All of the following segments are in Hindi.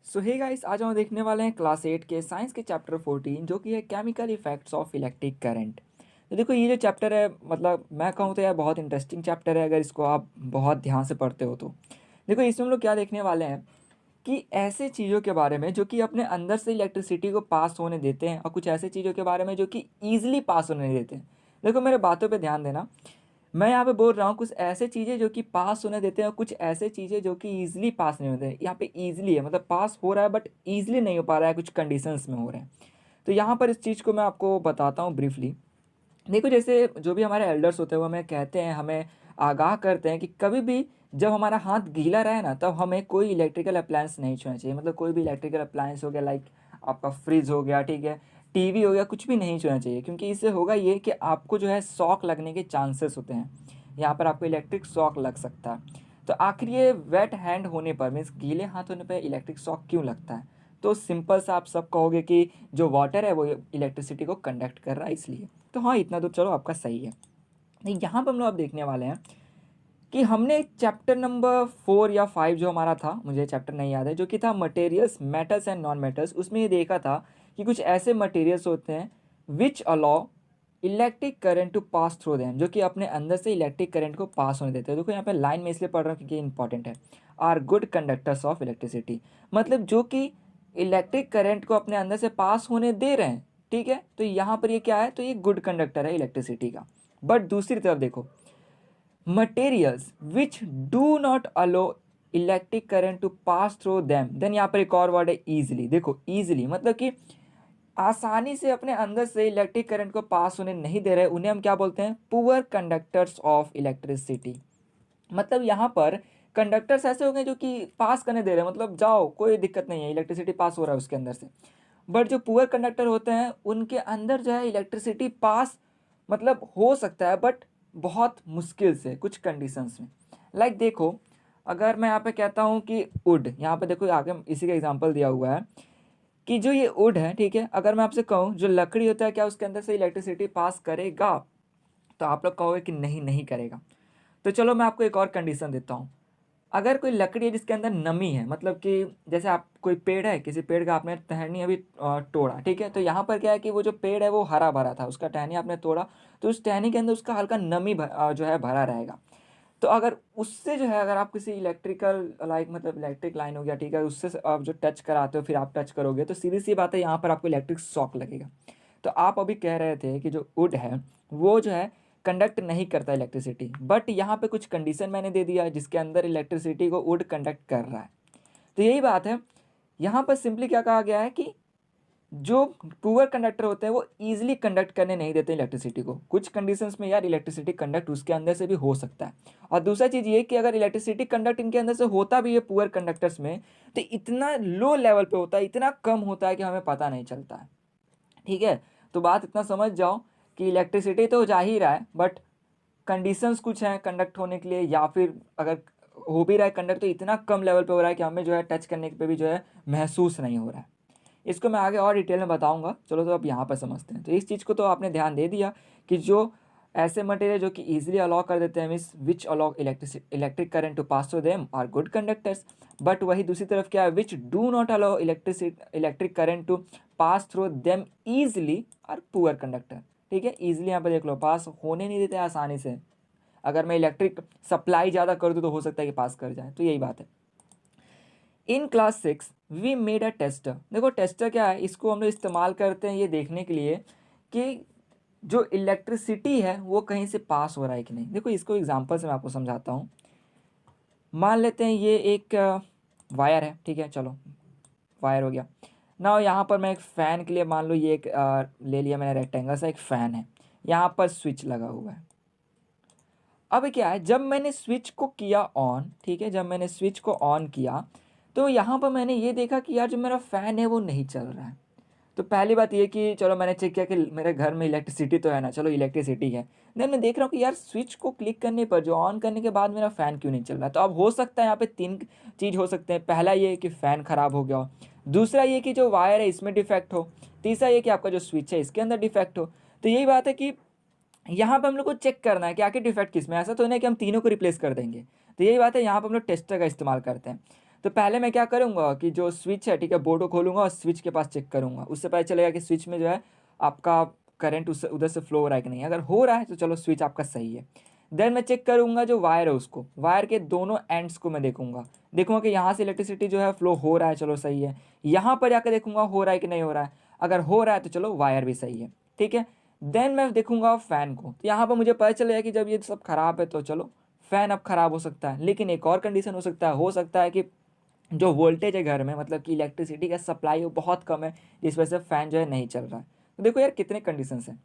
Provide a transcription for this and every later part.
सो हे गाइस, आज हम देखने वाले हैं क्लास 8 के साइंस के चैप्टर 14 जो कि है chemical effects of electric current. तो देखो ये जो चैप्टर है, मतलब मैं कहूँ तो यार बहुत इंटरेस्टिंग चैप्टर है अगर इसको आप बहुत ध्यान से पढ़ते हो तो। देखो इसमें हम लोग क्या देखने वाले हैं कि ऐसे चीज़ों के बारे में जो कि अपने अंदर से इलेक्ट्रिसिटी को पास होने देते हैं और कुछ ऐसे चीज़ों के बारे में जो कि ईजिली पास होने नहीं देते हैं। देखो मेरे बातों पे ध्यान देना, मैं यहाँ पे बोल रहा हूँ कुछ ऐसे चीज़ें जो कि पास होने देते हैं और कुछ ऐसे चीज़ें जो कि ईजिली पास नहीं होते हैं। यहाँ पे ईजिली है मतलब पास हो रहा है बट ईजिली नहीं हो पा रहा है, कुछ कंडीशंस में हो रहे हैं। तो यहाँ पर इस चीज़ को मैं आपको बताता हूँ ब्रीफली। देखो जैसे जो भी हमारे एल्डर्स होते हैं वो हमें कहते हैं, हमें आगाह करते हैं कि कभी भी जब हमारा हाथ गीला रहे ना तब हमें कोई इलेक्ट्रिकल अप्लायंस नहीं छूना चाहिए। मतलब कोई भी इलेक्ट्रिकल अप्लायंस हो गया, लाइक आपका फ्रिज हो गया, ठीक है, टीवी हो गया, कुछ भी नहीं छूना चाहिए क्योंकि इससे होगा ये कि आपको जो है शॉक लगने के चांसेस होते हैं। यहाँ पर आपको इलेक्ट्रिक शॉक लग सकता है। तो आखिर ये वेट हैंड होने पर मीन्स गीले हाथ होने पर इलेक्ट्रिक शॉक क्यों लगता है? तो सिंपल सा आप सब कहोगे कि जो वाटर है वो इलेक्ट्रिसिटी को कंडक्ट कर रहा है इसलिए। तो हाँ, इतना तो चलो आपका सही है। नहीं, यहाँ पर हम लोग अब देखने वाले हैं कि हमने चैप्टर नंबर 4 या 5 जो हमारा था, मुझे चैप्टर नहीं याद है, जो कि था materials, metals and non metals. उसमें ये देखा था कि कुछ ऐसे मटेरियल्स होते हैं which allow electric current to pass through them, जो कि अपने अंदर से इलेक्ट्रिक करंट को पास होने देते हैं। देखो यहाँ पे लाइन में इसलिए पढ़ रहा हूँ क्योंकि इंपॉर्टेंट है। Are good conductors of electricity, मतलब जो कि इलेक्ट्रिक करंट को अपने अंदर से पास होने दे रहे हैं, ठीक है। तो यहाँ पर ये क्या है, तो ये गुड कंडक्टर है इलेक्ट्रिसिटी का। बट दूसरी तरफ देखो, materials which do not allow electric current to pass through them, then यहाँ पर एक और वर्ड है ईजिली। देखो ईजिली मतलब कि आसानी से अपने अंदर से इलेक्ट्रिक करंट को पास होने नहीं दे रहे, उन्हें हम क्या बोलते हैं? Poor conductors of electricity. मतलब यहाँ पर कंडक्टर्स ऐसे हो गए जो कि पास करने दे रहे हैं, मतलब जाओ कोई दिक्कत नहीं है, इलेक्ट्रिसिटी पास हो रहा है उसके अंदर से। बट जो पुअर कंडक्टर होते हैं उनके अंदर जो है इलेक्ट्रिसिटी पास मतलब हो सकता है बट बहुत मुश्किल से, कुछ कंडीशंस में। लाइक देखो, अगर मैं यहाँ पे कहता हूँ कि वुड, यहाँ पे देखो आगे इसी का एग्जांपल दिया हुआ है कि जो ये वुड है, ठीक है, अगर मैं आपसे कहूँ जो लकड़ी होता है क्या उसके अंदर से इलेक्ट्रिसिटी पास करेगा? तो आप लोग कहोगे कि नहीं, नहीं करेगा। तो चलो मैं आपको एक और कंडीशन देता हूँ। अगर कोई लकड़ी है जिसके अंदर नमी है, मतलब कि जैसे आप कोई पेड़ है, किसी पेड़ का आपने टहनी अभी तोड़ा, ठीक है, तो यहाँ पर क्या है कि वो जो पेड़ है वो हरा भरा था, उसका टहनी आपने तोड़ा, तो उस टहनी के अंदर उसका हल्का नमी जो है भरा रहेगा। तो अगर उससे जो है, अगर आप किसी इलेक्ट्रिकल लाइक मतलब इलेक्ट्रिक लाइन हो गया, ठीक है, उससे आप जो टच कराते हो फिर आप टच करोगे तो सीधी सी बात है यहाँ पर आपको इलेक्ट्रिक शॉक लगेगा। तो आप अभी कह रहे थे कि जो वुड है वो जो है कंडक्ट नहीं करता इलेक्ट्रिसिटी, बट यहाँ पे कुछ कंडीशन मैंने दे दिया है जिसके अंदर इलेक्ट्रिसिटी को वुड कंडक्ट कर रहा है। तो यही बात है, यहाँ पर सिंपली क्या कहा गया है कि जो पुअर कंडक्टर होते हैं वो ईजिली कंडक्ट करने नहीं देते इलेक्ट्रिसिटी को। कुछ कंडीशंस में यार इलेक्ट्रिसिटी कंडक्ट उसके अंदर से भी हो सकता है। और दूसरा चीज़ ये कि अगर इलेक्ट्रिसिटी कंडक्ट इनके अंदर से होता भी है पुअर कंडक्टर्स में, तो इतना लो लेवल पे होता है, इतना कम होता है कि हमें पता नहीं चलता है, ठीक है। तो बात इतना समझ जाओ कि इलेक्ट्रिसिटी तो जा ही रहा है बट कंडीशंस कुछ हैं कंडक्ट होने के लिए, या फिर अगर हो भी रहा है कंडक्ट तो इतना कम लेवल पे हो रहा है कि हमें जो है टच करने पे भी जो है महसूस नहीं हो रहा है। इसको मैं आगे और डिटेल में बताऊंगा, चलो तो अब यहाँ पर समझते हैं। तो इस चीज़ को तो आपने ध्यान दे दिया कि जो ऐसे मटेरियल जो कि इजीली अलाउ कर देते हैं means which allow electric current to pass through them are good conductors. But वही दूसरी तरफ क्या है, which do not allow electric current to pass through them easily are poor conductor. ठीक है, ईजिली यहाँ पर देख लो, पास होने नहीं देते आसानी से। अगर मैं इलेक्ट्रिक सप्लाई ज़्यादा कर दूँ तो हो सकता है कि पास कर जाए, तो यही बात है। In class 6 we made a tester. देखो टेस्टर क्या है, इसको हम लोग इस्तेमाल करते हैं ये देखने के लिए कि जो इलेक्ट्रिसिटी है वो कहीं से पास हो रहा है कि नहीं। देखो इसको एग्जांपल से मैं आपको समझाता हूँ। मान लेते हैं ये एक वायर है, ठीक है, चलो वायर हो गया ना। यहाँ पर मैं एक फ़ैन के लिए मान लो ये एक ले लिया मैंने, रेक्टेंगल सा एक फ़ैन है, यहाँ पर स्विच लगा हुआ है। अब क्या है, जब मैंने स्विच को किया ऑन, ठीक है, जब मैंने स्विच को ऑन किया तो यहाँ पर मैंने ये देखा कि यार जो मेरा फ़ैन है वो नहीं चल रहा है। तो पहली बात ये कि चलो मैंने चेक किया कि मेरे घर में इलेक्ट्रिसिटी तो है ना, चलो इलेक्ट्रिसिटी है। देन मैं देख रहा हूँ कि यार स्विच को क्लिक करने पर जो ऑन करने के बाद मेरा फ़ैन क्यों नहीं चल रहा है। तो अब हो सकता है यहाँ पे तीन चीज़ हो सकते हैं। पहला ये कि फ़ैन ख़राब हो गया हो, दूसरा ये कि जो वायर है इसमें डिफेक्ट हो, तीसरा ये कि आपका जो स्विच है इसके अंदर डिफेक्ट हो। तो यही बात है कि यहाँ पे हम लोग को चेक करना है कि आखिर डिफेक्ट किस में। ऐसा तो नहीं कि हम तीनों को रिप्लेस कर देंगे। तो यही बात है, यहाँ पर हम लोग टेस्टर का इस्तेमाल करते हैं। तो पहले मैं क्या करूँगा कि जो स्विच है, ठीक है, बोर्ड को खोलूँगा और स्विच के पास चेक करूँगा। उससे पता चलेगा कि स्विच में जो है आपका करंट उस उधर से फ्लो हो रहा है कि नहीं। अगर हो रहा है तो चलो स्विच आपका सही है। देन मैं चेक करूँगा जो वायर है उसको, वायर के दोनों एंड्स को मैं देखूँगा कि यहाँ से इलेक्ट्रिसिटी जो है फ्लो हो रहा है, चलो सही है। यहाँ पर जाकर देखूँगा हो रहा है कि नहीं हो रहा है। अगर हो रहा है तो चलो वायर भी सही है, ठीक है। देन मैं देखूँगा फ़ैन को, तो यहाँ पर मुझे पता चलेगा कि जब ये सब ख़राब है तो चलो फ़ैन अब ख़राब हो सकता है। लेकिन एक और कंडीशन हो सकता है कि जो वोल्टेज है घर में, मतलब कि इलेक्ट्रिसिटी का सप्लाई वो बहुत कम है, जिस वजह से फ़ैन जो है नहीं चल रहा है। तो देखो यार कितने कंडीशंस हैं।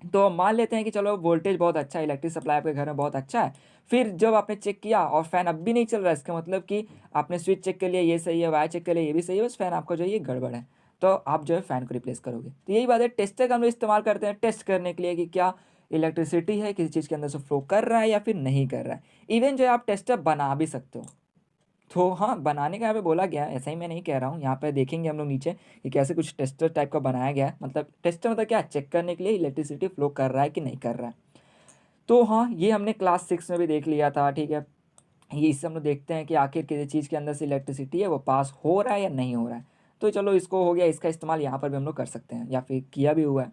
तो मान लेते हैं कि चलो वोल्टेज बहुत अच्छा है, इलेक्ट्रिक सप्लाई आपके घर में बहुत अच्छा है। फिर जब आपने चेक किया और फ़ैन अब भी नहीं चल रहा है, इसका मतलब कि आपने स्विच चेक कर लिया ये सही है, वायर चेक कर लिया ये भी सही है, बस फ़ैन आपका जो है ये गड़बड़ है। तो आप जो है फ़ैन को रिप्लेस करोगे। तो यही बात है, टेस्टर का हम लोग इस्तेमाल करते हैं टेस्ट करने के लिए कि क्या इलेक्ट्रिसिटी है किसी चीज़ के अंदर से फ्लो कर रहा है या फिर नहीं कर रहा है। इवन जो है आप टेस्टर बना भी सकते हो। तो हाँ, बनाने का यहाँ पे बोला गया है, ऐसा ही मैं नहीं कह रहा हूँ। यहाँ पे देखेंगे हम लोग नीचे कि कैसे कुछ टेस्टर टाइप का बनाया गया है। मतलब टेस्टर मतलब क्या, चेक करने के लिए इलेक्ट्रिसिटी फ्लो कर रहा है कि नहीं कर रहा है। तो हाँ, ये हमने क्लास 6 में भी देख लिया था, ठीक है। ये इससे हम लोग देखते हैं कि आखिर किसी चीज़ के अंदर से इलेक्ट्रिसिटी है वो पास हो रहा है या नहीं हो रहा है। तो चलो इसको हो गया, इसका इस्तेमाल यहाँ पर भी हम लोग कर सकते हैं या फिर किया भी हुआ है।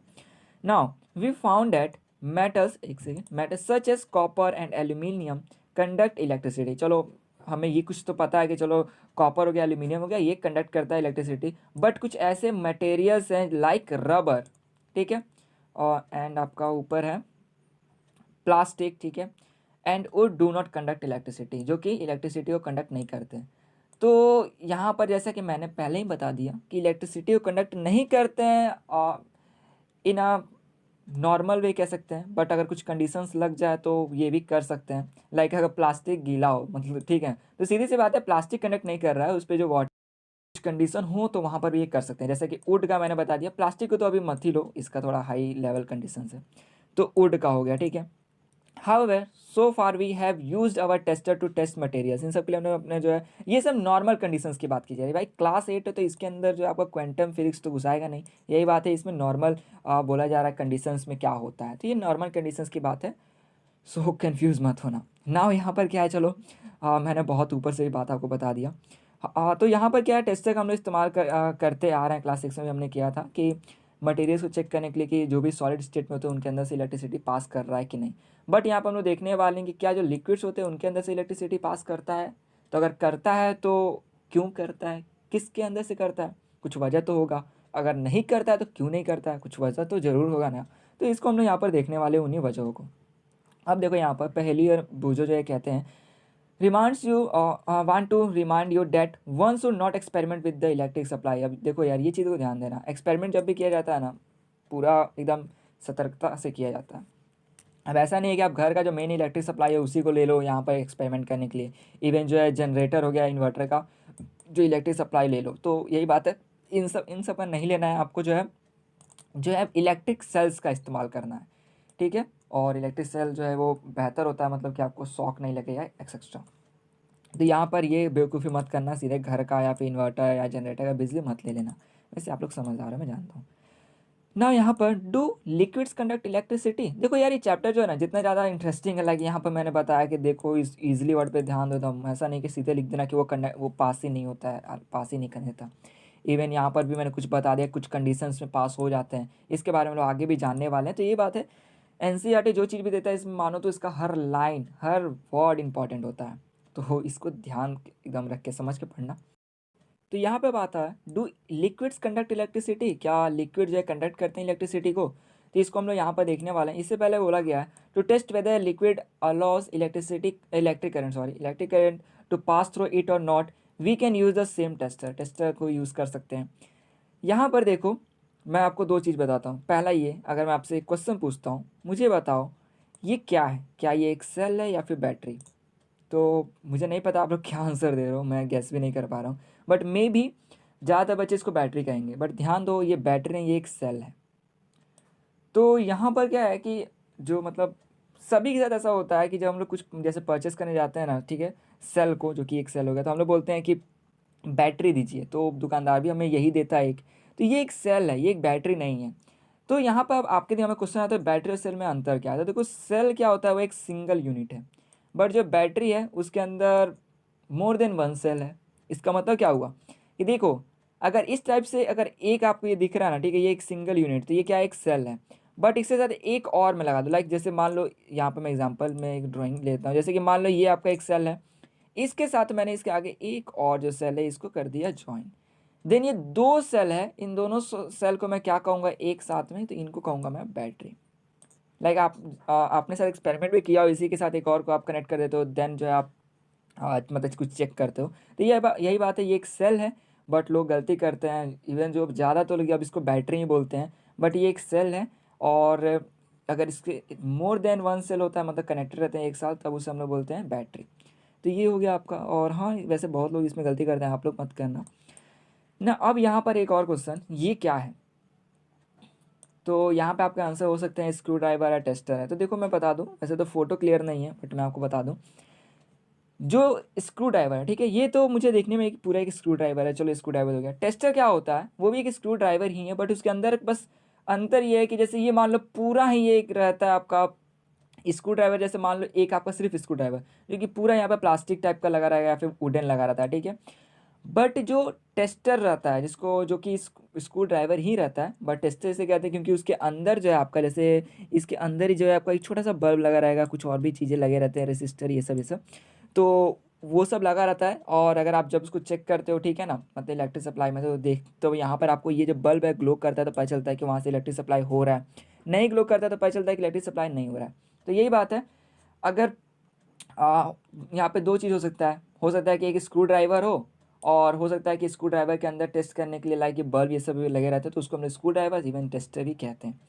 Now we found that metals, एक second, metals such as copper and aluminium conduct electricity. चलो हमें ये कुछ तो पता है कि चलो कॉपर हो गया, एल्यूमिनियम हो गया, ये कंडक्ट करता है इलेक्ट्रिसिटी। बट कुछ ऐसे मटेरियल्स हैं लाइक रबर, ठीक है, और एंड आपका ऊपर है प्लास्टिक, ठीक है, and would do not conduct electricity, जो कि इलेक्ट्रिसिटी को कंडक्ट नहीं करते। तो यहाँ पर जैसा कि मैंने पहले ही बता दिया कि इलेक्ट्रिसिटी को कंडक्ट नहीं करते हैं इन अ नॉर्मल वे कह सकते हैं, बट अगर कुछ कंडीशंस लग जाए तो ये भी कर सकते हैं। लाइक अगर प्लास्टिक गीला हो, मतलब ठीक है, तो सीधी सी बात है प्लास्टिक कंडक्ट नहीं कर रहा है, उस पर जो वाटर कंडीशन हो तो वहाँ पर भी ये कर सकते हैं। जैसे कि वुड का मैंने बता दिया, प्लास्टिक को तो अभी मत ही लो, इसका थोड़ा हाई लेवल कंडीशन है। तो वुड का हो गया, ठीक है। However, so far we have used our tester to test materials। इन सब के लिए हमने अपने जो है ये सब नॉर्मल कंडीशंस की बात की जा रही है। भाई क्लास 8 है तो इसके अंदर जो है आपका क्वांटम फिजिक्स तो घुसाएगा नहीं, यही बात है। इसमें नॉर्मल बोला जा रहा है कंडीशंस में क्या होता है, तो ये नॉर्मल कंडीशंस की बात है। सो कंफ्यूज मत होना। नाउ यहाँ पर क्या है, चलो मैंने बहुत ऊपर से भी बात आपको बता दिया। तो यहाँ पर क्या है, टेस्टर का हम लोग इस्तेमाल करते आ रहे हैं। क्लास 6 में भी हमने किया था कि मटेरियल्स को चेक करने के लिए कि जो भी सॉलिड स्टेट में होते हैं उनके अंदर से इलेक्ट्रिसिटी पास कर रहा है कि नहीं। बट यहाँ पर हम लोग देखने वाले हैं कि क्या जो लिक्विड्स होते हैं उनके अंदर से इलेक्ट्रिसिटी पास करता है। तो अगर करता है तो क्यों करता है, किसके अंदर से करता है, कुछ वजह तो होगा। अगर नहीं करता है तो क्यों नहीं करता है, कुछ वजह तो ज़रूर होगा ना। तो इसको हम लोग यहाँ पर देखने वाले उन्हीं वजहों को। अब देखो यहाँ पर पहेली और बूझो जो है कहते हैं, reminds you want to remind you that one should not experiment with the electric supply. अब देखो यार ये चीज़ को ध्यान देना, एक्सपेरिमेंट जब भी किया जाता है ना, पूरा एकदम सतर्कता से किया जाता है। अब ऐसा नहीं है कि आप घर का जो मेन इलेक्ट्रिक सप्लाई है उसी को ले लो यहाँ पर एक्सपेरिमेंट करने के लिए। इवन जो है जनरेटर हो गया, इन्वर्टर का जो इलेक्ट्रिक सप्लाई ले लो। तो यही बात है, इन सब का नहीं लेना है आपको, जो है इलेक्ट्रिक सेल्स का इस्तेमाल करना है, ठीक है। और इलेक्ट्रिक सेल जो है वो बेहतर होता है, मतलब कि आपको शॉक नहीं लगेगा एक्सेट्रा। तो यहाँ पर ये बेवकूफ़ी मत करना, सीधे घर का या फिर इन्वर्टर या जनरेटर का बिजली मत ले लेना। वैसे आप लोग समझदार हो, मैं जानता हूँ ना। यहाँ पर डू लिक्विड्स कंडक्ट इलेक्ट्रिसिटी। देखो यार ये चैप्टर जो है ना जितना ज़्यादा इंटरेस्टिंग है, लाइक यहाँ पर मैंने बताया कि देखो इस ईजिली वर्ड पे ध्यान देता हूँ। ऐसा नहीं कि सीधे लिख देना कि वो पास ही नहीं होता है, पास ही नहीं करने देता। इवन यहाँ पर भी मैंने कुछ बता दिया, कुछ कंडीशंस में पास हो जाते हैं, इसके बारे में लोग आगे भी जानने वाले हैं। तो ये बात है, एनसीईआरटी जो चीज़ भी देता है इसमें मानो तो इसका हर लाइन हर वर्ड इंपॉर्टेंट होता है। तो इसको ध्यान एकदम रख के समझ के पढ़ना। तो यहाँ पे बात है, डू लिक्विड्स कंडक्ट इलेक्ट्रिसिटी, क्या लिक्विड जो है कंडक्ट करते हैं इलेक्ट्रिसिटी को। तो इसको हम लोग यहाँ पर देखने वाले हैं। इससे पहले बोला गया है to test whether liquid allows electric current to pass through it और not, we can use the same tester को यूज़ कर सकते हैं। यहाँ पर देखो मैं आपको दो चीज़ बताता हूँ। पहला ये, अगर मैं आपसे एक क्वेश्चन पूछता हूँ, मुझे बताओ ये क्या है, क्या ये एक सेल है या फिर बैटरी। तो मुझे नहीं पता आप लोग क्या आंसर दे रहे हो, मैं गैस भी नहीं कर पा रहा हूँ। बट मे बी ज़्यादातर बच्चे इसको बैटरी कहेंगे, बट ध्यान दो ये बैटरी नहीं, ये एक सेल है। तो यहाँ पर क्या है कि जो मतलब सभी के साथ ऐसा होता है कि जब हम लोग कुछ जैसे परचेस करने जाते हैं ना, ठीक है, सेल को, जो कि एक सेल हो गया, तो हम लोग बोलते हैं कि बैटरी दीजिए, तो दुकानदार भी हमें यही देता है एक। तो ये एक सेल है, ये एक बैटरी नहीं है। तो यहाँ पर अब आपके दिमाग में क्वेश्चन आता है बैटरी और सेल में अंतर क्या है। तो देखो सेल क्या होता है, वो एक सिंगल यूनिट है, बट जो बैटरी है उसके अंदर मोर देन वन सेल है। इसका मतलब क्या हुआ कि देखो, अगर इस टाइप से अगर एक आपको ये दिख रहा है ना, ठीक है, ये एक सिंगल यूनिट, तो ये क्या है, एक सेल है। बट इसके साथ एक और मैं लगा दूँ, लाइक जैसे मान लो यहाँ पर मैं एग्जांपल में एक ड्राइंग लेता हूँ, जैसे कि मान लो ये आपका एक सेल है, इसके साथ मैंने इसके आगे एक और जो सेल है इसको कर दिया ज्वाइन। देन ये दो सेल है, इन दोनों सेल को मैं क्या कहूँगा एक साथ में, तो इनको कहूँगा मैं बैटरी। लाइक आपने शायद एक्सपेरिमेंट भी किया हो, इसी के साथ एक और को आप कनेक्ट कर देते हो, देन जो है आप मतलब कुछ चेक करते हो। तो यही बात है, ये एक सेल है, बट लोग गलती करते हैं, इवन जो ज़्यादा तो लोग अब इसको बैटरी ही बोलते हैं, बट ये एक सेल है। और अगर इसके मोर देन वन सेल होता है, मतलब कनेक्टेड रहते हैं एक साथ, तब उसे हम लोग बोलते हैं बैटरी। तो ये हो गया आपका। और हाँ, वैसे बहुत लोग इसमें गलती करते हैं, आप लोग मत करना ना। अब यहाँ पर एक और क्वेश्चन, ये क्या है, तो यहाँ पे आपका आंसर हो सकते हैं स्क्रू ड्राइवर या टेस्टर है। तो देखो मैं बता दूँ, वैसे तो फोटो क्लियर नहीं है, बट मैं आपको बता दूँ, जो स्क्रू ड्राइवर है, ठीक है, ये तो मुझे देखने में एक पूरा एक स्क्रू ड्राइवर है, चलो स्क्रू ड्राइवर हो गया। टेस्टर क्या होता है, वो भी एक स्क्रू ड्राइवर ही है, बट उसके अंदर बस अंतर ये है कि जैसे ये मान लो पूरा ही ये एक रहता है आपका स्क्रू ड्राइवर, जैसे मान लो एक आपका सिर्फ स्क्रू ड्राइवर जो कि पूरा यहाँ पे प्लास्टिक टाइप का लगा रहेगा या फिर वुडन लगा रहता है, ठीक है। बट जो टेस्टर रहता है, जिसको जो कि स्क्रू ड्राइवर ही रहता है, बट टेस्टर से कहते हैं क्योंकि उसके अंदर जो है आपका, जैसे इसके अंदर ही जो है आपका एक छोटा सा बल्ब लगा रहेगा, कुछ और भी चीज़ें लगे रहते हैं, रेसिस्टर ये सब, तो वो सब लगा रहता है। और अगर आप जब उसको चेक करते हो, ठीक है ना, मतलब इलेक्ट्रिक सप्लाई में, तो देख तो यहाँ पर आपको ये जो बल्ब है ग्लो करता है, तो पता चलता है कि वहाँ से इलेक्ट्रिक सप्लाई हो रहा है। नहीं ग्लो करता है तो पता चलता है कि इलेक्ट्रिक सप्लाई नहीं हो रहा है। तो यही बात है। अगर यहाँ पे दो चीज़ हो सकता है कि एक स्क्रू ड्राइवर हो, और हो सकता है कि स्क्रू ड्राइवर के अंदर टेस्ट करने के लिए लाइक ये बल्ब ये सब भी लगे रहते हैं, तो उसको हम स्क्रू ड्राइवर इवन टेस्टर भी कहते हैं।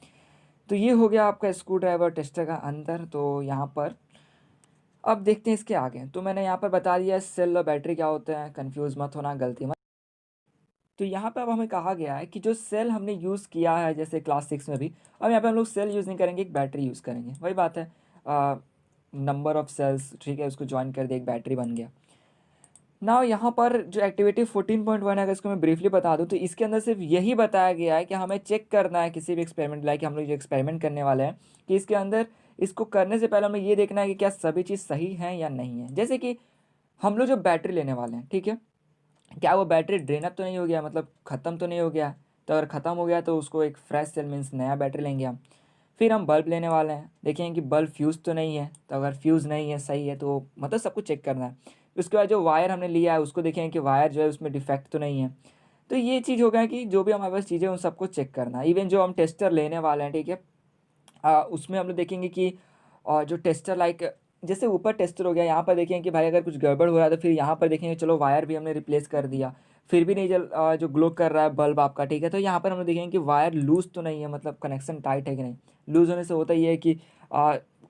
तो ये हो गया आपका स्क्रू ड्राइवर टेस्टर का अंतर। तो यहाँ पर अब देखते हैं इसके आगे। तो मैंने यहाँ पर बता दिया सेल और बैटरी क्या होते हैं, कंफ्यूज मत होना, गलती मत। तो यहाँ पर अब हमें कहा गया है कि जो सेल हमने यूज़ किया है जैसे क्लास 6 में भी, अब यहाँ पे हम लोग सेल यूज़ नहीं करेंगे, एक बैटरी यूज़ करेंगे। वही बात है, नंबर ऑफ सेल्स, ठीक है, उसको ज्वाइन कर दिया, एक बैटरी बन गया। ना यहाँ पर जो एक्टिविटी 14.1 है, अगर इसको मैं ब्रीफली बता दूँ, तो इसके अंदर सिर्फ यही बताया गया है कि हमें चेक करना है किसी भी एक्सपेरिमेंट, लाइक हम लोग जो एक्सपेरिमेंट करने वाले हैं, कि इसके अंदर इसको करने से पहले हमें ये देखना है कि क्या सभी चीज़ सही है या नहीं है। जैसे कि हम लोग जो बैटरी लेने वाले हैं, ठीक है, क्या वो बैटरी ड्रेन अप तो नहीं हो गया, मतलब ख़त्म तो नहीं हो गया। तो अगर ख़त्म हो गया तो उसको एक फ्रेश सेल मीन्स नया बैटरी लेंगे हम। फिर हम बल्ब लेने वाले हैं, देखेंगे कि बल्ब फ्यूज़ तो नहीं है, तो अगर फ्यूज़ नहीं है सही है, तो मतलब सब कुछ चेक करना है। उसके बाद जो वायर हमने लिया है उसको देखेंगे कि वायर जो है उसमें डिफेक्ट तो नहीं है। तो ये चीज़ हो गया कि जो भी हमारे पास चीज़ें उन सबको चेक करना है। इवन जो हम टेस्टर लेने वाले हैं, ठीक है, उसमें हम लोग देखेंगे कि जो टेस्टर लाइक जैसे ऊपर टेस्टर हो गया, यहाँ पर देखेंगे कि भाई अगर कुछ गड़बड़ हो रहा है, तो फिर यहाँ पर देखेंगे चलो वायर भी हमने रिप्लेस कर दिया, फिर भी नहीं जो ग्लो कर रहा है बल्ब आपका, ठीक है, तो यहाँ पर हम लोग देखेंगे कि वायर लूज़ तो नहीं है, मतलब कनेक्शन टाइट है कि नहीं। लूज़ होने से होता ये है कि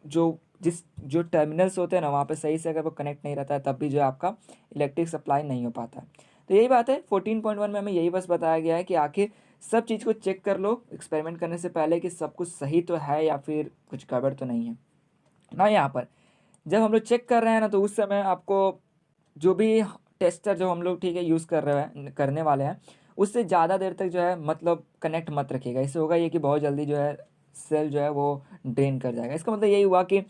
जो टर्मिनल्स होते हैं ना, वहाँ पे सही से अगर वो कनेक्ट नहीं रहता है, तब भी जो है आपका इलेक्ट्रिक सप्लाई नहीं हो पाता है। तो यही बात है, 14.1 में हमें यही बस बताया गया है कि आखिर सब चीज़ को चेक कर लो एक्सपेरिमेंट करने से पहले कि सब कुछ सही तो है या फिर कुछ गड़बड़ तो नहीं है ना। यहाँ पर जब हम लोग चेक कर रहे हैं ना, तो उस समय आपको जो भी टेस्टर जो हम लोग, ठीक है, यूज़ कर रहे हैं करने वाले हैं, उससे ज़्यादा देर तक जो है मतलब कनेक्ट मत रखिएगा। इससे होगा ये कि बहुत जल्दी जो है सेल जो है वो ड्रेन कर जाएगा। इसका मतलब यही हुआ कि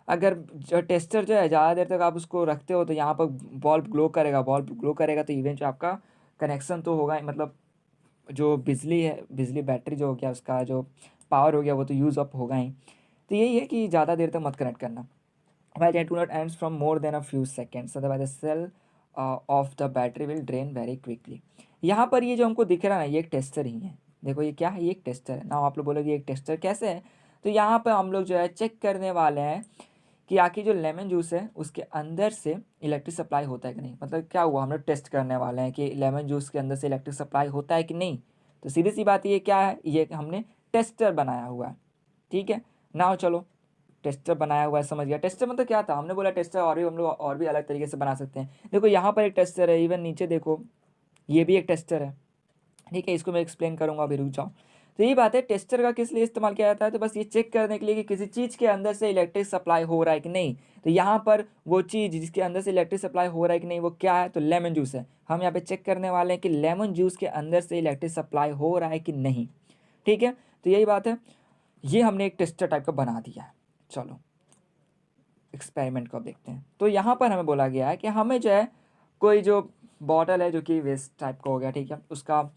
अगर जो टेस्टर जो है ज़्यादा देर तक आप उसको रखते हो, तो यहाँ पर बल्ब ग्लो करेगा, तो इवेंट जो आपका कनेक्शन तो होगा ही, मतलब जो बिजली है, बिजली बैटरी जो हो गया उसका जो पावर हो गया वो तो यूज़ अप होगा ही। तो यही है कि ज़्यादा देर तक मत कनेक्ट करना। While it do not ends from more than a few seconds, otherwise the cell of the battery will drain very quickly। यहाँ पर ये जो हमको दिख रहा है ना, ये एक टेस्टर ही है। देखो ये क्या है, ये एक टेस्टर है ना। आप लोग बोलोगे एक टेस्टर कैसे है, तो यहाँ पर हम लोग जो है चेक करने वाले हैं कि आखिर जो लेमन जूस है उसके अंदर से इलेक्ट्रिक सप्लाई होता है कि नहीं। मतलब क्या हुआ, हम लोग टेस्ट करने वाले हैं कि लेमन जूस के अंदर से इलेक्ट्रिक सप्लाई होता है कि नहीं। तो सीधी सी बात ये क्या है, ये हमने टेस्टर बनाया हुआ है, ठीक है ना। चलो टेस्टर बनाया हुआ है, समझ गया। टेस्टर मतलब क्या था, हमने बोला टेस्टर और भी हम लोग और भी अलग तरीके से बना सकते हैं। देखो यहाँ पर एक टेस्टर है, इवन नीचे देखो ये भी एक टेस्टर है, ठीक है, इसको मैं एक्सप्लेन करूँगा, अभी रुक जाओ। तो यही बात है, टेस्टर का किस लिए इस्तेमाल किया जाता है, तो बस ये चेक करने के लिए कि किसी चीज़ के अंदर से इलेक्ट्रिक सप्लाई हो रहा है कि नहीं। तो यहाँ पर वो चीज़ जिसके अंदर से इलेक्ट्रिक सप्लाई हो रहा है कि नहीं वो क्या है, तो लेमन जूस है। हम यहाँ पे चेक करने वाले हैं कि लेमन जूस के अंदर से इलेक्ट्रिक सप्लाई हो रहा है कि नहीं, ठीक है। तो यही बात है, ये हमने एक टेस्टर टाइप का बना दिया है। चलो एक्सपेरिमेंट को अब देखते हैं। तो यहाँ पर हमें बोला गया है कि हमें जो है कोई जो बॉटल है जो कि वेस्ट टाइप का हो गया, ठीक है, उसका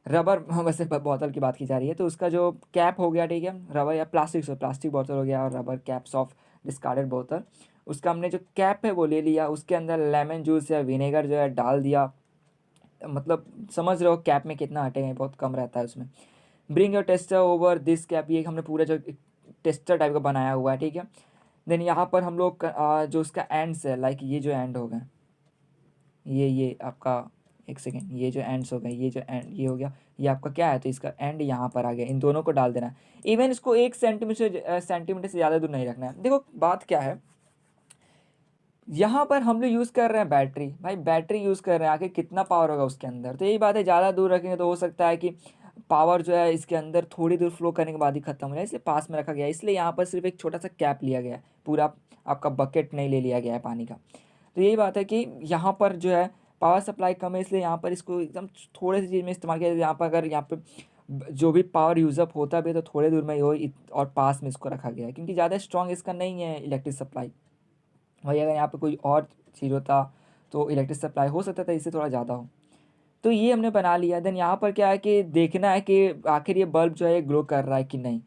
रबर वैसे बोतल की बात की जा रही है, तो उसका जो कैप हो गया, ठीक है, रबर या प्लास्टिक से प्लास्टिक बोतल हो गया और रबर कैप्स ऑफ डिस्कार्डेड बोतल, उसका हमने जो कैप है वो ले लिया, उसके अंदर लेमन जूस या विनेगर जो है डाल दिया, मतलब समझ रहे हो कैप में कितना हटेगा, बहुत कम रहता है उसमें। Bring your tester over this cap, ये हमने पूरा जो टेस्टर टाइप का बनाया हुआ है, ठीक है। देन यहाँ पर हम लोग जो उसका एंड्स है, लाइक ये जो एंड हो गए, ये आपका, एक सेकेंड, ये जो एंड्स हो गए, ये जो एंड ये हो गया, ये आपका क्या है, तो इसका एंड यहाँ पर आ गया, इन दोनों को डाल देना है। इवन इसको 1 सेंटीमीटर से ज़्यादा दूर नहीं रखना है। देखो बात क्या है, यहाँ पर हम लोग यूज़ कर रहे हैं बैटरी, भाई बैटरी यूज़ कर रहे हैं, आखिर कितना पावर होगा उसके अंदर, तो यही बात है, ज़्यादा दूर रखेंगे तो हो सकता है कि पावर जो है इसके अंदर थोड़ी दूर फ्लो करने के बाद ही खत्म हो जाए, इसलिए पास में रखा गया है। इसलिए यहाँ पर सिर्फ एक छोटा सा कैप लिया गया है, पूरा आपका बकेट नहीं ले लिया गया है पानी का। तो यही बात है कि यहाँ पर जो है पावर सप्लाई कम है, इसलिए यहाँ पर इसको एकदम थोड़े सी चीज़ में इस्तेमाल किया जाए। यहाँ पर अगर यहाँ पे जो भी पावर यूज़अप होता भी है तो थोड़े दूर में ही हो, और पास में इसको रखा गया है, क्योंकि ज़्यादा स्ट्रॉन्ग इसका नहीं है इलेक्ट्रिक सप्लाई। वही अगर यहाँ पे कोई और चीज़ होता तो इलेक्ट्रिक सप्लाई हो सकता था इससे थोड़ा ज़्यादा हो। तो ये हमने बना लिया। देन यहाँ पर क्या है कि देखना है कि आखिर ये बल्ब जो है ग्लो कर रहा है कि नहीं।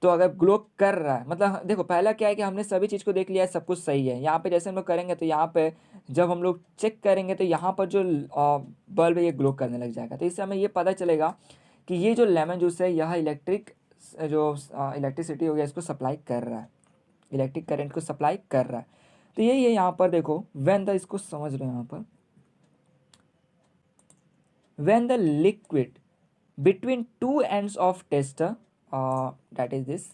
तो अगर ग्लो कर रहा है, मतलब देखो पहला क्या है कि हमने सभी चीज़ को देख लिया है, सब कुछ सही है। यहाँ पे जैसे हम लोग करेंगे तो यहाँ पे जब हम लोग चेक करेंगे तो यहाँ पर जो बल्ब है ये ग्लो करने लग जाएगा। तो इससे हमें ये पता चलेगा कि ये जो लेमन जूस है यह इलेक्ट्रिसिटी हो गया इसको सप्लाई कर रहा है, इलेक्ट्रिक करंट को सप्लाई कर रहा है। तो यही है यहाँ पर देखो, व्हेन द, इसको समझ रहे हो यहाँ पर, when the liquid between two ends of tester, that is this,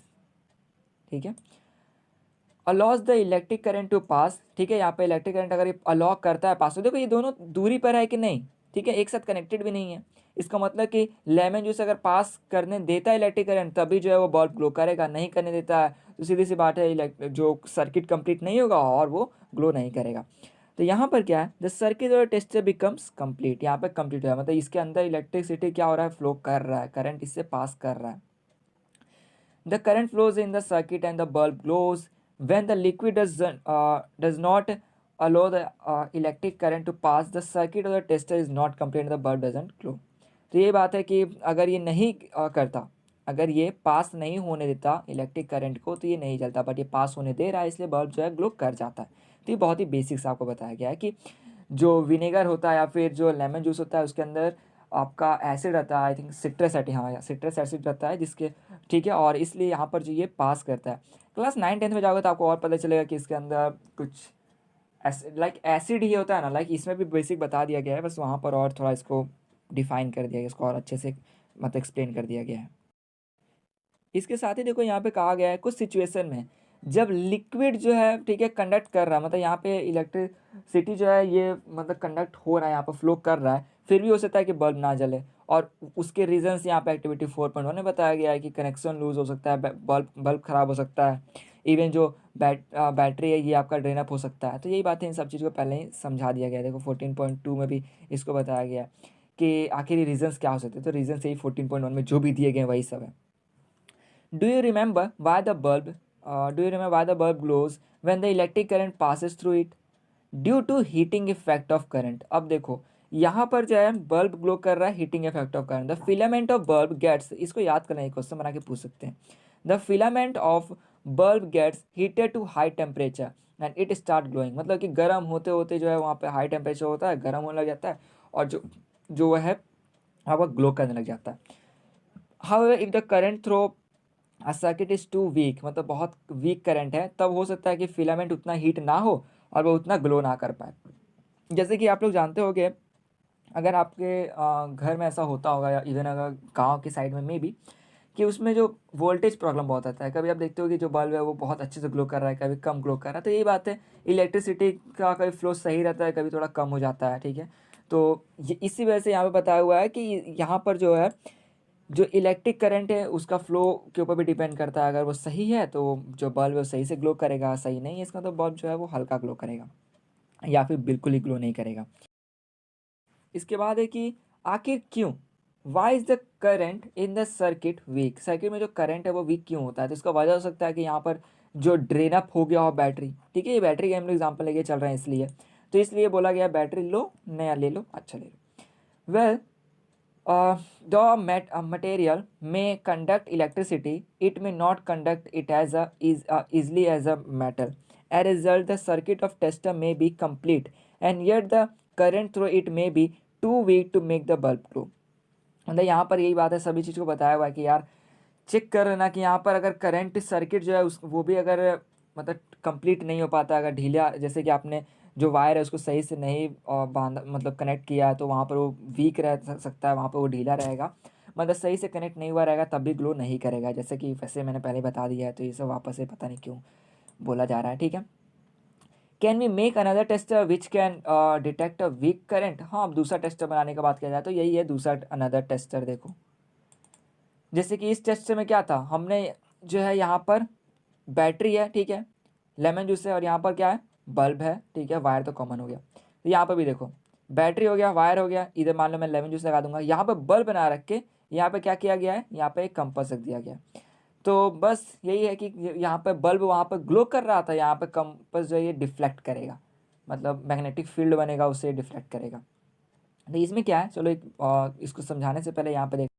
ठीक है, allows the electric current to pass, ठीक है, यहाँ पे इलेक्ट्रिक करंट अगर ये अलाउ करता है पास, तो देखो ये दोनों दूरी पर है कि नहीं, ठीक है, एक साथ कनेक्टेड भी नहीं है। इसका मतलब कि लेमन जूस अगर पास करने देता है इलेक्ट्रिक करंट तभी जो है वो बल्ब ग्लो करेगा, नहीं करने देता है तो सीधी सी बात है जो सर्किट कंप्लीट नहीं होगा और वो ग्लो नहीं करेगा। तो यहाँ पर क्या है, द सर्किट और टेस्टर बिकम्स कंप्लीट, यहाँ पे कंप्लीट है, मतलब इसके अंदर इलेक्ट्रिसिटी क्या हो रहा है, फ्लो कर रहा है, करंट इससे पास कर रहा है। The current flows in the circuit and the bulb glows. When the liquid does not allow the electric current to pass, the circuit or the tester is not complete and the bulb doesn't glow. तो ये बात है कि अगर ये नहीं करता, अगर ये पास नहीं होने देता इलेक्ट्रिक करंट को तो ये नहीं जलता, बट ये पास होने दे रहा है इसलिए बल्ब जो है ग्लो कर जाता है। तो ये बहुत ही बेसिक्स आपको बताया गया है कि जो विनेगर होता है या फिर जो लेमन जूस होता है उसके अंदर आपका एसिड रहता है, आई थिंक सिट्रस एसिड, हाँ सिट्रस एसिड रहता है जिसके, ठीक है, और इसलिए यहाँ पर जो ये पास करता है। क्लास 9-10 में जाओगे तो आपको और पता चलेगा कि इसके अंदर कुछ लाइक एसिड ही होता है ना, लाइक इसमें भी बेसिक बता दिया गया है, बस वहाँ पर और थोड़ा इसको डिफाइन कर दिया गया, इसको और अच्छे से मतलब एक्सप्लेन कर दिया गया है। इसके साथ ही देखो यहाँ पे कहा गया है कुछ सिचुएशन में जब लिक्विड जो है, ठीक है, कंडक्ट कर रहा है, मतलब यहाँ पे इलेक्ट्रिसिटी जो है ये मतलब कंडक्ट हो रहा है, यहाँ पर फ्लो कर रहा है, फिर भी हो सकता है कि बल्ब ना जले। और उसके रीजंस यहाँ पे एक्टिविटी 4.1 में बताया गया है कि कनेक्शन लूज हो सकता है, बल्ब खराब हो सकता है, इवन जो बैटरी है ये आपका ड्रेन अप हो सकता है। तो यही बात है, इन सब चीज़ को पहले ही समझा दिया गया है। देखो 14.2 में भी इसको बताया गया है कि आखिर ये रीजंस क्या हो सकते हैं। तो रीजंस यही 14.1 में जो भी दिए गए वही सब है। Do you remember why the bulb? Do you remember why the bulb glows when the electric current passes through it? Due to heating effect of current. अब देखो यहाँ पर जो है बल्ब ग्लो कर रहा है, heating effect of current. The filament of bulb gets, इसको याद करना, एक क्वेश्चन बना के पूछ सकते हैं। The filament of bulb gets heated to high temperature and it start glowing, मतलब कि गर्म होते होते जो है वहाँ पे हाई टेम्परेचर होता है, गर्म होने लग जाता है और जो जो है वहाँ पर ग्लो करने लग जाता है। However if the current through circuit is too weak, मतलब बहुत वीक करंट है, तब हो सकता है कि फिलामेंट उतना हीट ना हो और वो उतना ग्लो ना कर पाए। जैसे कि आप लोग जानते होंगे, अगर आपके घर में ऐसा होता होगा या इवन अगर गांव के साइड में भी, कि उसमें जो वोल्टेज प्रॉब्लम बहुत आता है। कभी आप देखते हो कि जो बल्ब है वो बहुत अच्छे से ग्लो कर रहा है, कभी कम ग्लो कर रहा है। तो यही बात है, इलेक्ट्रिसिटी का कभी फ्लो सही रहता है, कभी थोड़ा कम हो जाता है, ठीक है। तो ये इसी वजह से यहाँ पे बताया हुआ है कि यहाँ पर जो है जो इलेक्ट्रिक करंट है उसका फ्लो के ऊपर भी डिपेंड करता है। अगर वो सही है तो जो बल्ब है वो सही से ग्लो करेगा, सही नहीं है इसका तो बल्ब जो है वो हल्का ग्लो करेगा या फिर बिल्कुल ही ग्लो नहीं करेगा। इसके बाद है कि आखिर क्यों, why is the current in the circuit weak, circuit में जो करंट है वो वीक क्यों होता है। तो इसका वजह हो सकता है कि यहाँ पर जो ड्रेन अप हो गया हो बैटरी, ठीक है, ये बैटरी का हम लोग एग्जाम्पल लेके चल रहे हैं इसलिए। तो इसलिए बोला गया बैटरी लो, नया ले लो, अच्छा ले लो। Well, the material may conduct electricity, it may not conduct it as easily as a metal. As a result, the circuit of tester may be complete, and yet the current through it may be too weak to make the bulb glow. मतलब यहाँ पर यही बात है, सभी चीज़ को बताया हुआ है कि यार चेक कर लेना कि यहाँ पर अगर करंट सर्किट जो है उस वो भी अगर मतलब कंप्लीट नहीं हो पाता, अगर ढीला, जैसे कि आपने जो वायर है उसको सही से नहीं बांधा मतलब कनेक्ट किया है, तो वहाँ पर वो वीक रह सकता है, वहाँ पर वो ढीला रहेगा, मतलब सही से कनेक्ट नहीं हुआ रहेगा, तब भी ग्लो नहीं करेगा। जैसे कि वैसे मैंने पहले बता दिया है, तो ये सब वापस से पता नहीं क्यों बोला जा रहा है, ठीक है। Can we make another tester which can detect a weak current? हाँ, अब दूसरा टेस्टर बनाने का बात किया जाए तो यही है दूसरा अनदर टेस्टर। देखो जैसे कि इस टेस्टर में क्या था, हमने जो है यहाँ पर बैटरी है, ठीक है, लेमन जूस है, और यहाँ पर क्या है, बल्ब है, ठीक है, वायर तो कॉमन हो गया। तो यहाँ पर भी देखो बैटरी हो गया, वायर हो गया, इधर मान लो मैं लेमन जूस लगा दूंगा, यहाँ पर बल्ब बना रख के यहाँ पे क्या किया गया है, यहाँ पे एक कंपास रख दिया गया। तो बस यही है कि यहाँ पे बल्ब वहाँ पर ग्लो कर रहा था, यहाँ पे कंपास जो है ये डिफ्लेक्ट करेगा, मतलब मैग्नेटिक फील्ड बनेगा, उससे डिफ्लेक्ट करेगा। तो इसमें क्या है, चलो इसको समझाने से पहले यहाँ पे देख,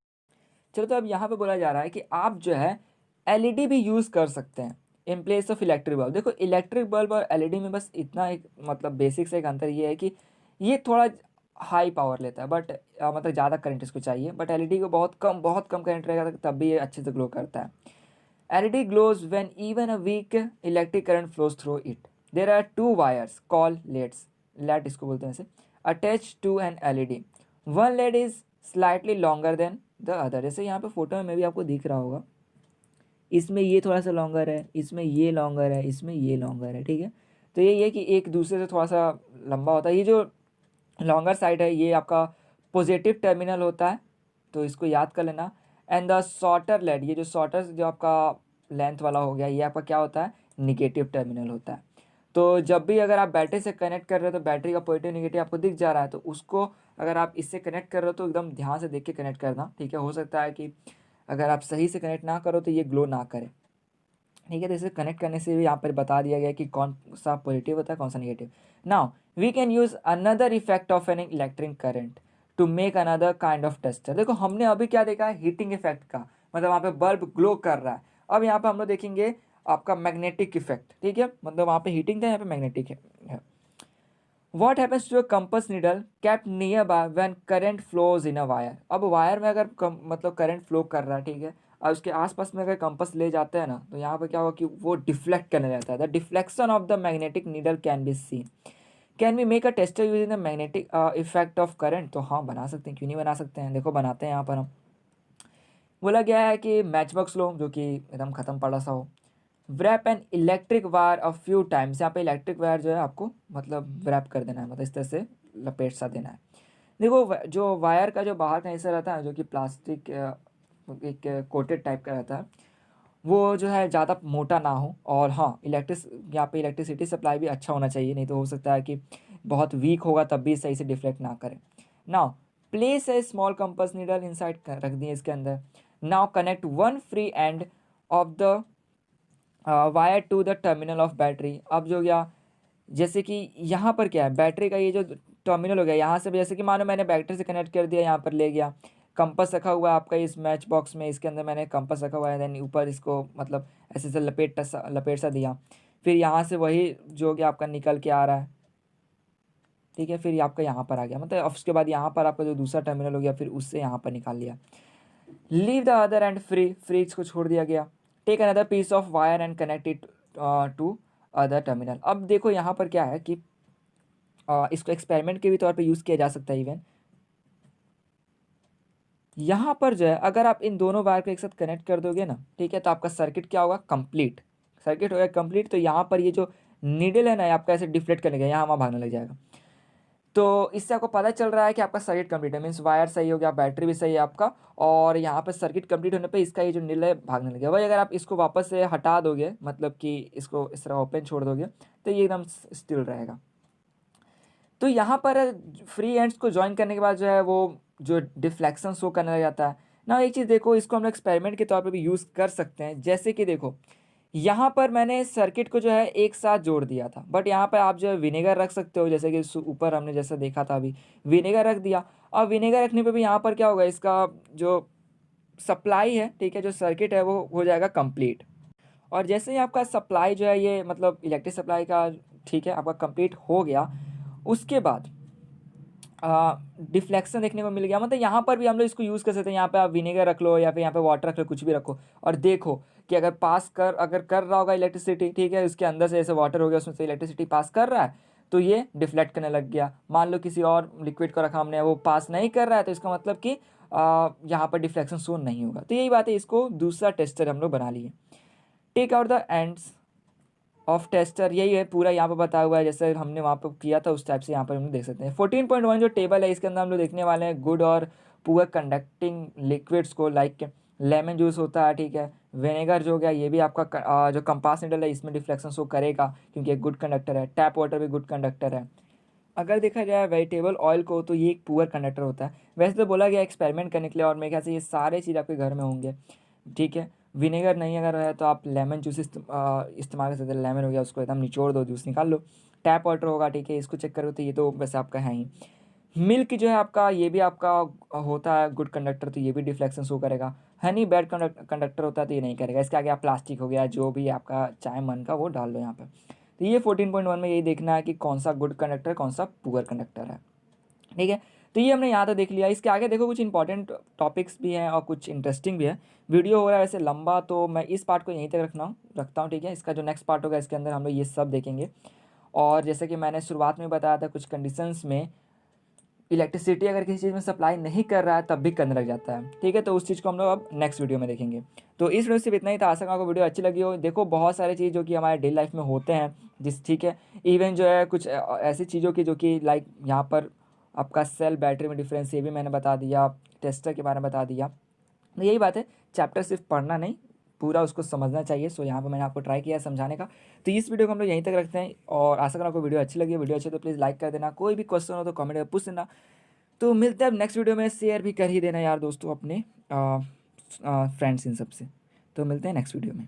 चलो तो अब यहाँ पे बोला जा रहा है कि आप जो है एलईडी भी यूज़ कर सकते हैं in place of electric bulb. देखो इलेक्ट्रिक बल्ब और एलईडी में बस इतना एक मतलब बेसिक से एक अंतर ये है कि ये थोड़ा हाई पावर लेता है, बट मतलब ज़्यादा करंट इसको चाहिए, बट एलईडी को बहुत कम करंट रहेगा तब भी ये अच्छे से ग्लो करता है। LED glows when even a weak electric current flows through it. There are two wires call leads, let इसको बोलते हैं ऐसे, attach to an LED. One lead is slightly longer than the other. जैसे यहाँ पे फोटो में भी आपको दिख रहा होगा, इसमें ये थोड़ा सा लॉन्गर है, इसमें ये लॉन्गर है, इसमें ये लॉन्गर है, ठीक है। तो यही है कि एक दूसरे से थोड़ा सा लंबा होता है। ये जो लॉन्गर साइड है ये आपका पॉजिटिव टर्मिनल होता है, तो इसको याद कर लेना। एंड द शॉर्टर लेड, ये जो शॉर्टर जो आपका लेंथ वाला हो गया, ये आपका क्या होता है, निगेटिव टर्मिनल होता है। तो जब भी अगर आप बैटरी से कनेक्ट कर रहे हो तो बैटरी का पॉजिटिव निगेटिव आपको दिख जा रहा है, तो उसको अगर आप इससे कनेक्ट कर रहे हो तो एकदम ध्यान से देख के कनेक्ट करना, ठीक है। हो सकता है कि अगर आप सही से कनेक्ट ना करो तो ये ग्लो ना करे, ठीक है। तो इसे कनेक्ट करने से भी यहाँ पर बता दिया गया कि कौन सा पॉजिटिव होता है, कौन सा negative. Now we can use another effect of an electric current to make another kind of tester. देखो हमने अभी क्या देखा है, हीटिंग इफेक्ट का, मतलब वहाँ पे बल्ब ग्लो कर रहा है। अब यहाँ पे हम लोग देखेंगे आपका मैग्नेटिक इफेक्ट, ठीक है, मतलब वहाँ पे हीटिंग था, यहाँ पे मैग्नेटिक है। What happens to a compass needle kept near by when current flows in a wire. अब वायर में अगर मतलब करंट फ्लो कर रहा है, ठीक है, और उसके आसपास में अगर कंपस ले जाते हैं ना, तो यहाँ पे क्या होगा कि वो डिफ्लेक्ट करने लगता है। The deflection of the magnetic needle can be seen. Can we make a tester using the magnetic effect of current? तो हाँ, बना सकते हैं, क्यों नहीं बना सकते हैं। देखो बनाते हैं यहाँ पर हम। बोला गया है कि मैच बॉक्स लो जो कि एकदम ख़त्म पड़ा सा हो, wrap an electric wire a few times. यहाँ पे इलेक्ट्रिक वायर जो है आपको मतलब व्रैप कर देना है, मतलब इस तरह से लपेट सा देना है। देखो जो वायर का जो बाहर का हिस्सा रहता है, जो कि प्लास्टिक एक कोटेड टाइप का रहता है, वो जो है ज़्यादा मोटा ना हो, और हाँ यहाँ पे इलेक्ट्रिसिटी सप्लाई भी अच्छा होना चाहिए, नहीं तो हो सकता है कि बहुत वीक होगा तब भी सही से डिफ्लेक्ट ना करे। Now place a small compass needle inside, रख दिए इसके अंदर। Now connect one free end of the wire to the terminal of battery. अब जो गया, जैसे कि यहाँ पर क्या है, बैटरी का ये जो टर्मिनल हो गया, यहाँ से जैसे कि मानो मैंने बैटरी से कनेक्ट कर दिया, यहाँ पर ले गया, कंपास रखा हुआ है आपका इस मैच बॉक्स में, इसके अंदर मैंने कंपास रखा हुआ है, देन ऊपर इसको मतलब ऐसे से लपेट सा दिया, फिर यहाँ से वही जो कि आपका निकल के आ रहा है, ठीक है, फिर आपका यहाँ पर आ गया, मतलब उसके बाद यहाँ पर आपका जो दूसरा टर्मिनल हो गया, फिर उससे यहाँ पर निकाल लिया। Leave the other end free को छोड़ दिया गया। Take another piece of wire and connect it to other terminal. अब देखो यहाँ पर क्या है कि इसको एक्सपेरिमेंट के भी तौर पे यूज़ किया जा सकता है। इवन यहाँ पर जो है अगर आप इन दोनों वायर को एक साथ कनेक्ट कर दोगे ना, ठीक है, तो आपका सर्किट क्या होगा, कंप्लीट सर्किट होगा कंप्लीट। तो यहाँ पर ये जो नीडल है ना, आपका ऐसे डिफ्लेक्ट करने का, यहाँ वहाँ भागने लग जाएगा। तो इससे आपको पता चल रहा है कि आपका सर्किट कंप्लीट है, मीन्स वायर सही हो गया, बैटरी भी सही है आपका, और यहाँ पर सर्किट कंप्लीट होने पे इसका ये जो नीडल है भागने लग गया। वही अगर आप इसको वापस से हटा दोगे, मतलब कि इसको इस तरह ओपन छोड़ दोगे, तो ये एकदम स्टिल रहेगा। तो यहाँ पर फ्री एंड्स को ज्वाइन करने के बाद जो है वो जो डिफ्लेक्शन शो करने लग जाता है ना। एक चीज़ देखो, इसको हम लोग एक्सपेरिमेंट के तौर पे भी यूज़ कर सकते हैं। जैसे कि देखो यहाँ पर मैंने सर्किट को जो है एक साथ जोड़ दिया था, बट यहाँ पर आप जो है विनेगर रख सकते हो, जैसे कि ऊपर हमने जैसा देखा था अभी विनेगर रख दिया। और विनेगर रखने पे भी यहाँ पर क्या होगा, इसका जो सप्लाई है, ठीक है, जो सर्किट है वो हो जाएगा कंप्लीट। और जैसे ही आपका सप्लाई जो है ये मतलब इलेक्ट्रिक सप्लाई का, ठीक है, आपका कंप्लीट हो गया, उसके बाद डिफ्लेक्शन देखने को मिल गया। मतलब यहाँ पर भी हम लोग इसको यूज़ कर सकते हैं, यहाँ पे आप विनेगर रख लो या फिर यहाँ पे वाटर रख लो, कुछ भी रखो, और देखो कि अगर कर रहा होगा इलेक्ट्रिसिटी, ठीक है, उसके अंदर से जैसे वाटर हो गया उसमें से इलेक्ट्रिसिटी पास कर रहा है, तो ये डिफ्लेक्ट करने लग गया। मान लो किसी और लिक्विड को रखा हमने, वो पास नहीं कर रहा है, तो इसका मतलब कि यहाँ पर डिफ्लेक्शन शो नहीं होगा। तो यही बात है, इसको दूसरा टेस्टर हम लोग बना लिए। Take out the ends of tester, यही है पूरा यहाँ पर बताया हुआ है, जैसे हमने वहाँ पर किया था उस टाइप से यहाँ पर हम लोग देख सकते हैं। 14.1 जो टेबल है, इसके अंदर हम लोग देखने वाले हैं गुड और पुअर कंडक्टिंग लिक्विड्स को, लाइक लेमन जूस होता है, ठीक है, विनेगर जो हो गया, ये भी आपका जो कंपास निडल है इसमें डिफ्लेक्शन शो करेगा क्योंकि एक गुड कंडक्टर है। टैप वाटर भी गुड कंडक्टर है। अगर देखा जाए वेजिटेबल ऑयल को, तो ये एक पुअर कंडक्टर होता है। वैसे तो बोला गया एक्सपेरिमेंट करने के लिए, और मेरे ख्याल से ये सारे चीज़ आपके घर में होंगे, ठीक है। विनेगर नहीं अगर है तो आप लेमन जूस इस्तेमाल कर सकते हैं। लेमन हो गया, उसको एकदम निचोड़ दो, जूस निकाल लो। टैप वाटर होगा, ठीक है, इसको चेक करो, तो ये तो वैसे आपका है ही। मिल्क जो है आपका, ये भी आपका होता है गुड कंडक्टर, तो ये भी डिफ्लेक्शन शो करेगा। हनी बैड कंडक्टर होता है, तो ये नहीं करेगा। इसके आगे आप प्लास्टिक हो गया, जो भी आपका चाहे मन का वो डाल दो यहाँ पर। तो ये 14.1 में यही देखना है कि कौन सा गुड कंडक्टर कौन सा पुअर कंडक्टर है, ठीक है। तो ये हमने यहाँ तक देख लिया। इसके आगे देखो कुछ इंपॉर्टेंट टॉपिक्स भी हैं और कुछ इंटरेस्टिंग भी है। वीडियो हो रहा है वैसे लंबा, तो मैं इस पार्ट को यहीं तक रखता हूँ, ठीक है। इसका जो नेक्स्ट पार्ट होगा इसके अंदर हम लोग ये सब देखेंगे। और जैसे कि मैंने शुरुआत में बताया था, कुछ कंडीशंस में इलेक्ट्रिसिटी अगर किसी चीज़ में सप्लाई नहीं कर रहा है तब भी करने लग जाता है, ठीक है। तो उस चीज़ को हम लोग अब नेक्स्ट वीडियो में देखेंगे। तो इस वीडियो से इतना ही था। आशा करता हूँ आपको वीडियो अच्छी लगी हो। देखो बहुत सारे चीज़ जो कि हमारे डेली लाइफ में होते हैं, ठीक है। इवन जो है कुछ ऐसी चीज़ों की जो कि लाइक यहाँ पर आपका सेल बैटरी में डिफरेंस, ये भी मैंने बता दिया, टेस्टर के बारे में बता दिया। तो यही बात है, चैप्टर सिर्फ पढ़ना नहीं, पूरा उसको समझना चाहिए। सो यहाँ पर मैंने आपको ट्राई किया है समझाने का। तो इस वीडियो को हम लोग यहीं तक रखते हैं, और आशा करना आपको वीडियो अच्छी लगी। वीडियो अच्छी तो प्लीज़ लाइक कर देना। कोई भी क्वेश्चन हो तो कमेंट में पूछ देना। तो मिलते हैं अब नेक्स्ट वीडियो में। शेयर भी कर ही देना यार दोस्तों अपने फ्रेंड्स इन सब से। तो मिलते हैं नेक्स्ट वीडियो में।